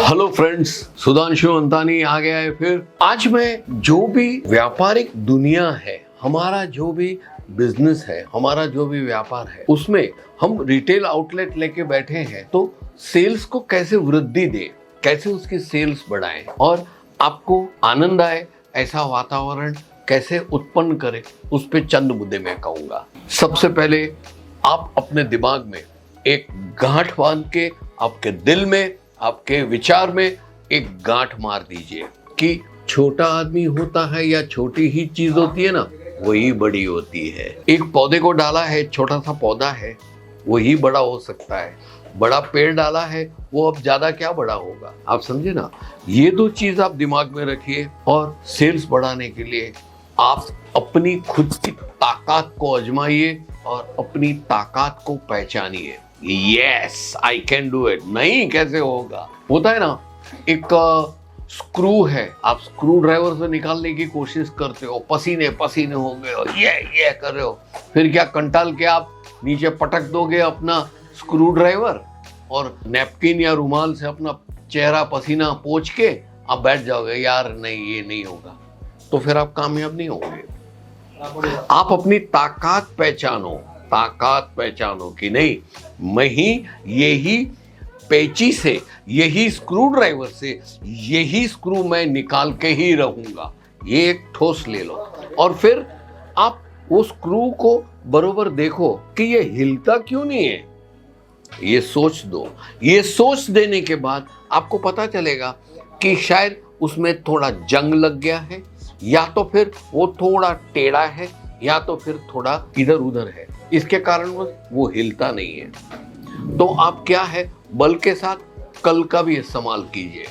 Hello friends, Sudhanshu अंतानी आ गया है फिर। आज मैं जो भी व्यापारिक दुनिया है, हमारा जो भी बिजनेस है, हमारा जो भी व्यापार है, उसमें हम रिटेल आउटलेट लेके बैठे हैं तो सेल्स को कैसे वृद्धि दे, कैसे उसकी सेल्स बढ़ाएं और आपको आनंद आए ऐसा वातावरण कैसे उत्पन्न करे, उस पे चंद मुद्दे मैं कहूंगा। सबसे पहले आप अपने दिमाग में एक गांठ बांध के आपके दिल में, आपके विचार में एक गांठ मार दीजिए कि छोटा आदमी होता है या छोटी ही चीज होती है ना, वही बड़ी होती है। एक पौधे को डाला है, छोटा सा पौधा है, वही बड़ा हो सकता है। बड़ा पेड़ डाला है, वो अब ज्यादा क्या बड़ा होगा, आप समझे ना। ये दो चीज आप दिमाग में रखिए और सेल्स बढ़ाने के लिए आप अपनी खुद की ताकत को आजमाइए और अपनी ताकत को पहचानिए। Yes, I can do it. नहीं, कैसे होगा? होता है ना, एक स्क्रू है, आप स्क्रू ड्राइवर से निकालने की कोशिश करते हो, पसीने पसीने हो गए हो, ये कर रहे हो, फिर क्या कंटाल के आप नीचे पटक दोगे अपना स्क्रू ड्राइवर और नैपकिन या रुमाल से अपना चेहरा पसीना पोंछ के आप बैठ जाओगे, यार नहीं ये नहीं होगा, तो फिर आप कामयाब नहीं होंगे। आप अपनी ताकत पहचानो कि नहीं, मैं ही यही पेची से, यही स्क्रू ड्राइवर से यही स्क्रू मैं निकाल के ही रहूंगा। ये एक ठोस ले लो और फिर आप वो स्क्रू को बरोबर देखो कि ये हिलता क्यों नहीं है, ये सोच दो। ये सोच देने के बाद आपको पता चलेगा कि शायद उसमें थोड़ा जंग लग गया है, या तो फिर वो थोड़ा टेढ़ा है, या तो फिर थोड़ा इधर उधर है, इसके कारण वो हिलता नहीं है। तो आप क्या है, बल के साथ कल का भी इस्तेमाल कीजिए।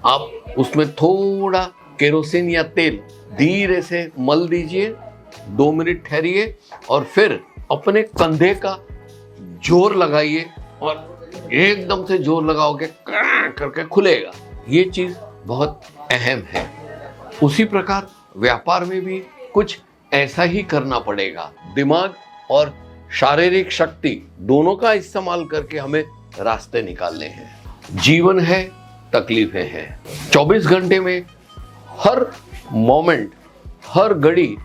आप उसमें थोड़ा केरोसिन या तेल धीरे से मल दीजिए, 2 मिनट ठहरिए और फिर अपने कंधे का जोर लगाइए और एकदम से जोर लगाओगे करके खुलेगा। ये चीज बहुत अहम है। उसी प्रकार व्यापार में भी कुछ ऐसा ही करना पड़ेगा। दिमाग और शारीरिक शक्ति दोनों का इस्तेमाल करके हमें रास्ते निकालने हैं। जीवन है, तकलीफें हैं। 24 घंटे में हर मोमेंट, हर घड़ी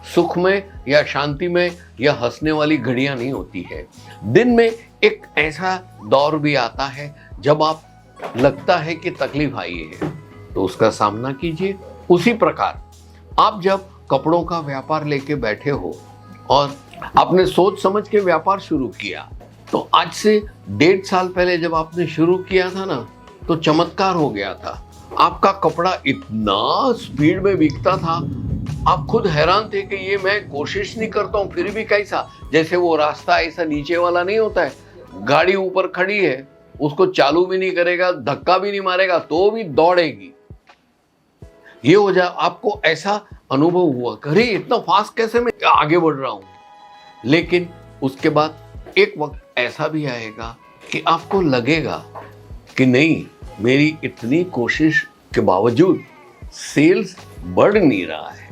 सुख में या शांति में या हंसने वाली घड़ियां नहीं होती है। दिन में एक ऐसा दौर भी आता है जब आप लगता है कि तकलीफ आई है, तो उसका सामना कीजिए। उसी प्रकार आप जब कपड़ों का व्यापार लेके बैठे हो और आपने सोच समझ के व्यापार शुरू किया, तो आज से 1.5 साल पहले जब आपने शुरू किया था ना, तो चमत्कार हो गया था। आपका कपड़ा इतना स्पीड में बिकता था, आप खुद हैरान थे कि ये मैं कोशिश नहीं करता हूँ फिर भी कैसा। जैसे वो रास्ता ऐसा नीचे वाला नहीं होता है, गाड़ी ऊपर खड़ी है, उसको चालू भी नहीं करेगा, धक्का भी नहीं मारेगा तो भी दौड़ेगी। ये हो जाए, आपको ऐसा अनुभव हुआ, अरे इतना फास्ट कैसे मैं आगे बढ़ रहा हूं। लेकिन उसके बाद एक वक्त ऐसा भी आएगा कि आपको लगेगा कि नहीं, मेरी इतनी कोशिश के बावजूद सेल्स बढ़ नहीं रहा है।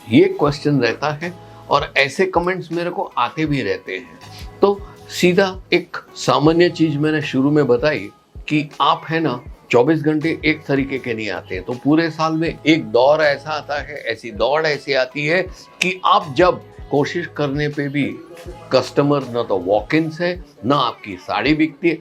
ये क्वेश्चन रहता है और ऐसे कमेंट्स मेरे को आते भी रहते हैं। तो सीधा एक सामान्य चीज मैंने शुरू में बताई कि आप है ना, 24 घंटे एक तरीके के नहीं आते हैं, तो पूरे साल में एक दौर ऐसा आता है, ऐसी दौड़ ऐसी आती है कि आप जब कोशिश करने पे भी कस्टमर ना तो वॉक इन्स है, ना आपकी साड़ी बिकती है।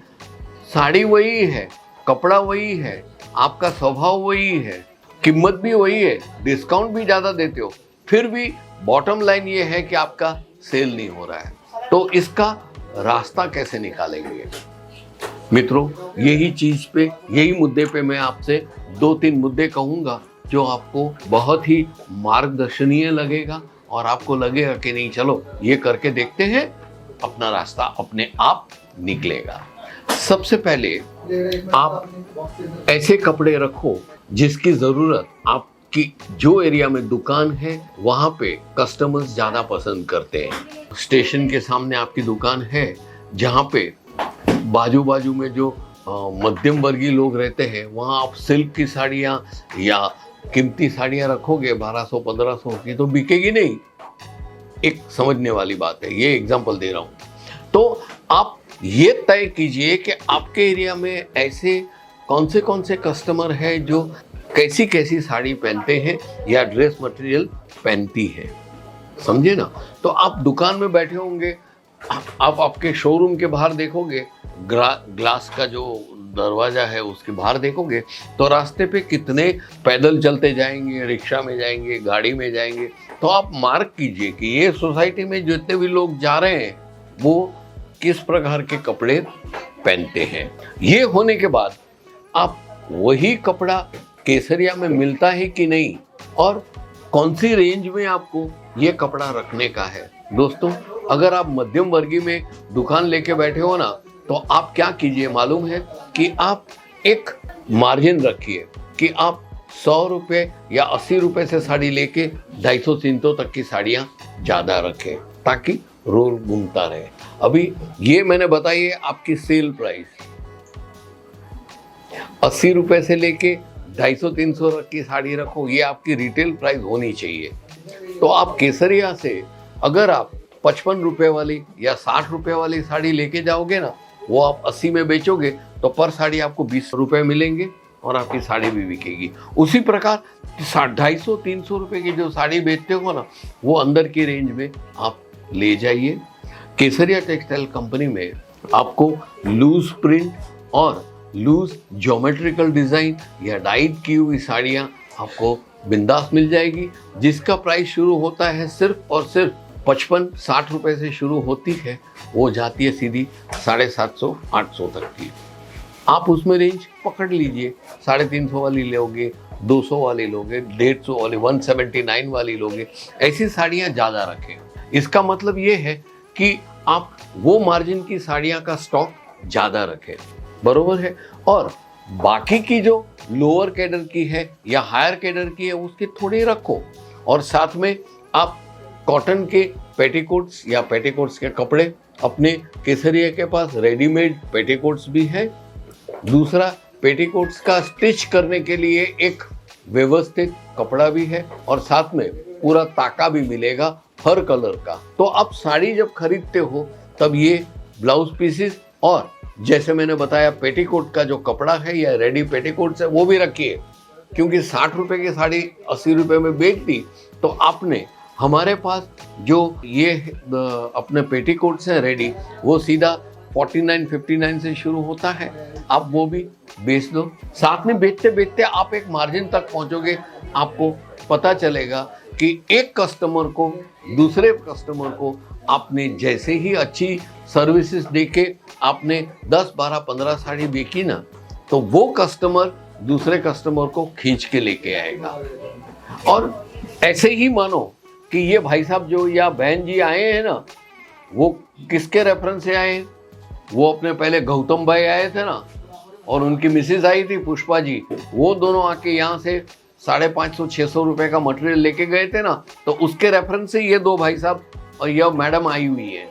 साड़ी वही है, कपड़ा वही है, आपका स्वभाव वही है, कीमत भी वही है, डिस्काउंट भी ज्यादा देते हो, फिर भी बॉटम लाइन ये है कि आपका सेल नहीं हो रहा है। तो इसका रास्ता कैसे निकालेंगे मित्रों? यही चीज पे, यही मुद्दे पे मैं आपसे 2-3 मुद्दे कहूंगा जो आपको बहुत ही मार्गदर्शनीय लगेगा और आपको लगेगा कि नहीं, चलो ये करके देखते हैं, अपना रास्ता अपने आप निकलेगा। सबसे पहले आप ऐसे कपड़े रखो जिसकी जरूरत आपकी जो एरिया में दुकान है वहां पे कस्टमर्स ज्यादा पसंद करते हैं। स्टेशन के सामने आपकी दुकान है, जहां पे बाजू में जो मध्यम वर्गीय लोग रहते हैं, वहाँ आप सिल्क की साड़ियाँ या कीमती साड़ियाँ रखोगे 1200-1500 की, तो बिकेगी नहीं। एक समझने वाली बात है, ये एग्जांपल दे रहा हूँ। तो आप ये तय कीजिए कि आपके एरिया में ऐसे कौन से कस्टमर है जो कैसी कैसी साड़ी पहनते हैं या ड्रेस मटेरियल पहनती है, समझे ना। तो आप दुकान में बैठे होंगे, आप आपके शोरूम के बाहर देखोगे, ग्लास का जो दरवाजा है उसके बाहर देखोगे तो रास्ते पे कितने पैदल चलते जाएंगे, रिक्शा में जाएंगे, गाड़ी में जाएंगे। तो आप मार्क कीजिए कि ये सोसाइटी में जितने भी लोग जा रहे हैं वो किस प्रकार के कपड़े पहनते हैं। ये होने के बाद आप वही कपड़ा केसरिया में मिलता है कि नहीं और कौन सी रेंज में आपको ये कपड़ा रखने का है। दोस्तों, अगर आप मध्यम वर्गीय में दुकान लेके बैठे हो ना, तो आप क्या कीजिए मालूम है कि आप एक मार्जिन रखिए कि आप 100 रुपये या 80 रुपये से साड़ी लेके 250-300 तक की साड़ियाँ ज़्यादा रखें ताकि रोल घूमता रहे। अभी ये मैंने बताई है आपकी सेल प्राइस, 80 रुपये से लेके 250-300 तक की साड़ी रखो, ये आपकी रिटेल प्राइस होनी चाहिए। तो आप केसरिया से अगर आप 55 रुपये वाली या 60 रुपये वाली साड़ी लेके जाओगे ना, वो आप 80 में बेचोगे तो पर साड़ी आपको 20 रुपये मिलेंगे और आपकी साड़ी भी बिकेगी। उसी प्रकार 250-300 रुपये की जो साड़ी बेचते हो ना, वो अंदर की रेंज में आप ले जाइए। केसरिया टेक्सटाइल कंपनी में आपको लूज प्रिंट और लूज ज्योमेट्रिकल डिज़ाइन या डाइड की हुई साड़ियाँ आपको बिंदास मिल जाएगी, जिसका प्राइस शुरू होता है सिर्फ और सिर्फ 55-60 रुपये से शुरू होती है, वो जाती है सीधी 750-800 तक की। आप उसमें रेंज पकड़ लीजिए, 350 वाली लोगे, 200 वाली लोगे, 150 वाली, 179 वाली लोगे, ऐसी साड़ियाँ ज़्यादा रखें। इसका मतलब ये है कि आप वो मार्जिन की साड़ियाँ का स्टॉक ज़्यादा रखें, बरोबर है। और बाकी की जो लोअर कैडर की है या हायर कैडर की है उसकी थोड़ी रखो, और साथ में आप कॉटन के पेटीकोट्स या पेटीकोट्स के कपड़े, अपने केसरिया के पास रेडीमेड पेटीकोट्स भी है। दूसरा, पेटीकोट्स का स्टिच करने के लिए एक व्यवस्थित कपड़ा भी है और साथ में पूरा ताका भी मिलेगा हर कलर का। तो आप साड़ी जब खरीदते हो तब ये ब्लाउज पीसेस और जैसे मैंने बताया पेटीकोट का जो कपड़ा है या रेडी पेटीकोट्स है वो भी रखिए, क्योंकि 60 रुपये की साड़ी 80 रुपये में बेच दी तो आपने हमारे पास जो ये अपने पेटीकोट्स हैं रेडी, वो सीधा 49-59 से शुरू होता है, आप वो भी बेच दो। साथ में बेचते बेचते आप एक मार्जिन तक पहुंचोगे, आपको पता चलेगा कि एक कस्टमर को दूसरे कस्टमर को आपने जैसे ही अच्छी सर्विसेज देके आपने 10, 12, 15 साड़ी बेची ना, तो वो कस्टमर दूसरे कस्टमर को खींच के लेके आएगा। और ऐसे ही मानो कि ये भाई साहब जो या बहन जी आए हैं ना, वो किसके रेफरेंस से आए हैं? वो अपने पहले गौतम भाई आए थे ना, और उनकी मिसेज आई थी पुष्पा जी, वो दोनों आके यहाँ से 550-600 रुपये का मटेरियल लेके गए थे ना, तो उसके रेफरेंस से ये दो भाई साहब और यह मैडम आई हुई है।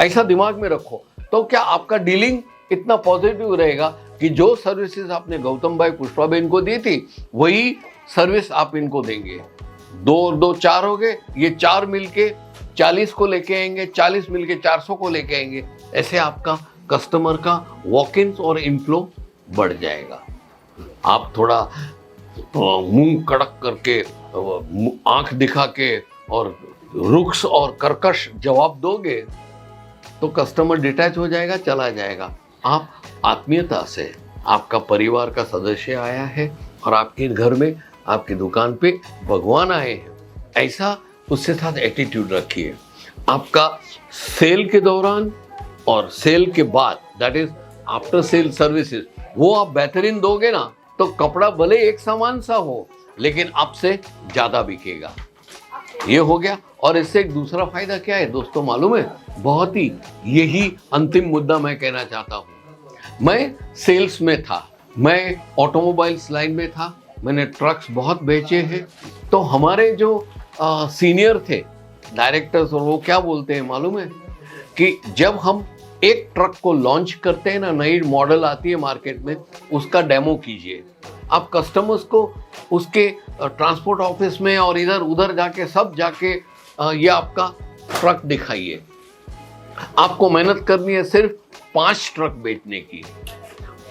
ऐसा दिमाग में रखो, तो क्या आपका डीलिंग इतना पॉजिटिव रहेगा कि जो सर्विसेज आपने गौतम भाई पुष्पा बहन को दी थी वही सर्विस आप इनको देंगे। 2 और 2 4 हो गए, ये 4 मिलके 40 को लेके आएंगे, 40 मिलके 400 को लेके आएंगे। ऐसे आपका कस्टमर का वॉक इन्स और इनफ्लो बढ़ जाएगा। आप थोड़ा मुंह कड़क करके, आंख दिखा के और रुक्ष और कर्कश जवाब दोगे तो कस्टमर डिटैच हो जाएगा, चला जाएगा। आप आत्मीयता से, आपका परिवार का सदस्य आया है और आपके घर में, आपकी दुकान पे भगवान आए हैं, ऐसा उसके साथ एटीट्यूड रखिए। आपका सेल के दौरान और सेल के बाद, that is after sale services, वो आप बेहतरीन दोगे ना, तो कपड़ा भले एक समान सा हो लेकिन आपसे ज़्यादा बिकेगा। ये हो गया। और इससे एक दूसरा फायदा क्या है दोस्तों मालूम है? बहुत ही, यही अंतिम मुद्दा मैं कहना चाहता हूँ। मैं सेल्स में था, मैं ऑटोमोबाइल्स लाइन में था, मैंने ट्रक्स बहुत बेचे हैं। तो हमारे जो सीनियर थे डायरेक्टर्स, और वो क्या बोलते हैं मालूम है कि जब हम एक ट्रक को लॉन्च करते हैं ना, नई मॉडल आती है मार्केट में, उसका डेमो कीजिए। आप कस्टमर्स को उसके ट्रांसपोर्ट ऑफिस में और इधर उधर जाके सब जाके ये आपका ट्रक दिखाइए। आपको मेहनत करनी है सिर्फ 5 ट्रक बेचने की।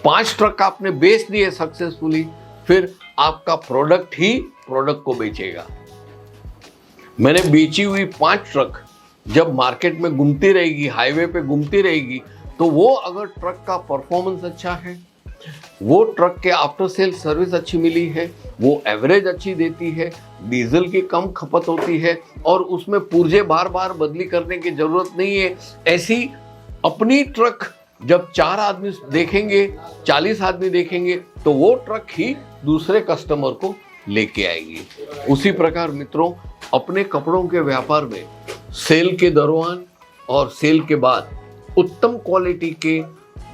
5 ट्रक आपने बेच दिए सक्सेसफुली, फिर आपका प्रोडक्ट ही प्रोडक्ट को बेचेगा। मैंने बेची हुई 5 ट्रक जब मार्केट में घूमती रहेगी, हाईवे पे घूमती रहेगी, तो वो अगर ट्रक का परफॉर्मेंस अच्छा है, वो ट्रक के आफ्टर सेल सर्विस अच्छी मिली है, वो एवरेज अच्छी देती है, डीजल की कम खपत होती है और उसमें पुर्जे बार बार बदली करने की जरूरत नहीं है, ऐसी अपनी ट्रक जब 4 आदमी देखेंगे, 40 आदमी देखेंगे, तो वो ट्रक ही दूसरे कस्टमर को लेके आएगी। उसी प्रकार मित्रों, अपने कपड़ों के व्यापार में सेल के दौरान और सेल के बाद उत्तम क्वालिटी के,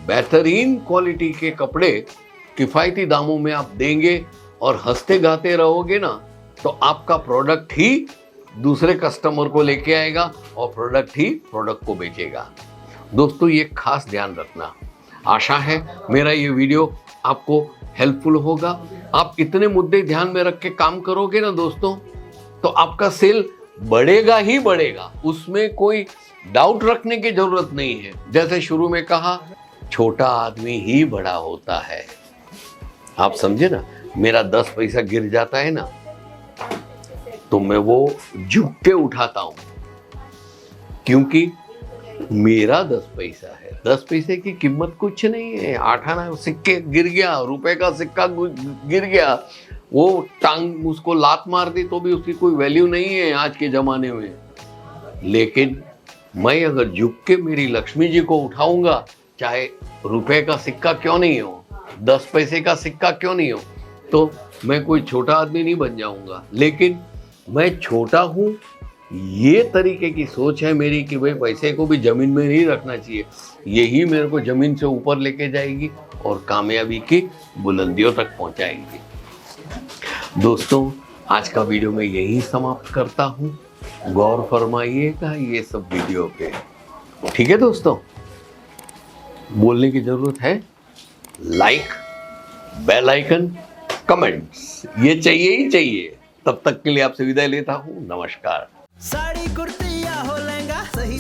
बेहतरीन क्वालिटी के कपड़े किफ़ायती दामों में आप देंगे और हंसते गाते रहोगे ना, तो आपका प्रोडक्ट ही दूसरे कस्टमर को लेके आएगा और प्रोडक्ट ही प्रोडक्ट को बेचेगा। दोस्तों, ये खास ध्यान रखना। आशा है मेरा ये वीडियो आपको हेल्पफुल होगा। आप इतने मुद्दे ध्यान में रख के काम करोगे ना दोस्तों, तो आपका सेल बढ़ेगा ही बढ़ेगा, उसमें कोई डाउट रखने की जरूरत नहीं है। जैसे शुरू में कहा, छोटा आदमी ही बड़ा होता है। आप समझे ना, मेरा 10 पैसा गिर जाता है ना, तो मैं वो झुक के उठाता हूं, क्योंकि मेरा 10 पैसा है। 10 पैसे की कीमत कुछ नहीं है। 8 आना सिक्के गिर गया, रुपए का सिक्का गिर गया, वो टांग उसको लात मार दी तो भी उसकी कोई वैल्यू नहीं है आज के जमाने में। लेकिन मैं अगर झुक के मेरी लक्ष्मी जी को उठाऊंगा, चाहे रुपए का सिक्का क्यों नहीं हो, 10 पैसे का सिक्का क्यों नहीं हो, तो मैं कोई छोटा आदमी नहीं बन जाऊंगा। लेकिन मैं छोटा हूं, ये तरीके की सोच है मेरी कि भाई पैसे को भी जमीन में नहीं रखना चाहिए, यही मेरे को जमीन से ऊपर लेके जाएगी और कामयाबी की बुलंदियों तक पहुंचाएगी। दोस्तों, आज का वीडियो मैं यही समाप्त करता हूं। गौर फरमाइएगा ये सब वीडियो पे, ठीक है दोस्तों। बोलने की जरूरत है, लाइक, बेल आइकन, कमेंट्स, ये चाहिए ही चाहिए। तब तक के लिए आपसे विदाई लेता हूं। नमस्कार। साड़ी कुर्ती या हो लहंगा, सही